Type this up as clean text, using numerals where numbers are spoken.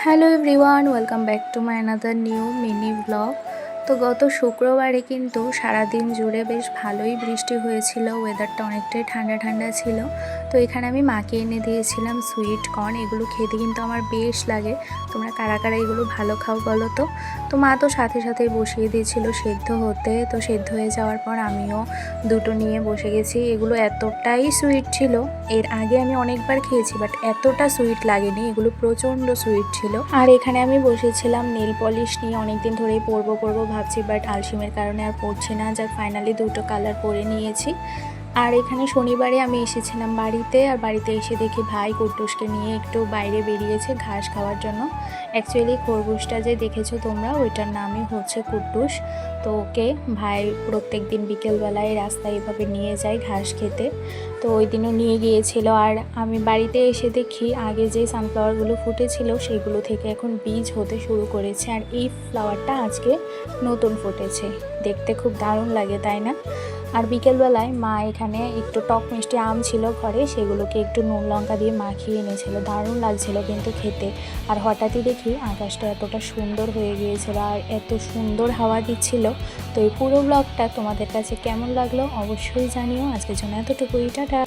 Hello everyone, welcome back to my another new mini blog. তো গত শুক্রবারে কিন্তু সারাদিন জুড়ে বেশ ভালোই বৃষ্টি হয়েছিল, ওয়েদারটা অনেকটাই ঠান্ডা ঠান্ডা ছিল। তো এখানে আমি মাকে এনে দিয়েছিলাম সুইট কর্ন, এগুলো খেতে কিন্তু আমার বেশ লাগে। তোমরা কারা কারা এগুলো ভালো খাও বলো তো। তো মা তো সাথে সাথেই বসিয়ে দিয়েছিল সেদ্ধ হতে। তো সেদ্ধ হয়ে যাওয়ার পর আমিও দুটো নিয়ে বসে গেছি। এগুলো এতটাই সুইট ছিল, এর আগে আমি অনেকবার খেয়েছি বাট এতটা সুইট লাগেনি, এগুলো প্রচণ্ড সুইট ছিল। আর এখানে আমি বসেছিলাম নেল পলিশ নিয়ে, অনেকদিন ধরেই পরবো ভাবছি বাট আলসেমির কারণে আর পরছি না। যাক ফাইনালি দুটো কালার পরে নিয়েছি। আর এখানে শনিবারে আমি এসেছিলাম বাড়িতে, আর বাড়িতে এসে দেখি ভাই কুট্টুসকে নিয়ে একটু বাইরে বেরিয়েছে ঘাস খাওয়ার জন্য। অ্যাকচুয়ালি খরগোশটা যে দেখেছো তোমরা, ওইটার নামই হচ্ছে কুট্টুস। তো ওকে ভাই প্রত্যেক দিন বিকেলবেলায় রাস্তায় এভাবে নিয়ে যায় ঘাস খেতে। তো ওই দিনও নিয়ে গিয়েছিল। আর আমি বাড়িতে এসে দেখি আগে যে সানফ্লাওয়ারগুলো ফুটেছিল সেগুলো থেকে এখন বীজ হতে শুরু করেছে। আর এই ফ্লাওয়ারটা আজকে নতুন ফুটেছে, দেখতে খুব দারুণ লাগে তাই না? আর বিকেলবেলায় মা এখানে একটু টক মিষ্টি আম ছিল ঘরে, সেগুলোকে একটু নুন লঙ্কা দিয়ে মাখিয়ে এনেছিল, দারুণ লাগছিল কিন্তু খেতে। আর হঠাৎই দেখি আকাশটা এতটা সুন্দর হয়ে গিয়েছিল আর এত সুন্দর হাওয়া দিচ্ছিল। তো এই পুরো ব্লগটা তোমাদের কাছে কেমন লাগলো অবশ্যই জানিও। আজকের জন্য এতটুকুই, টাটা।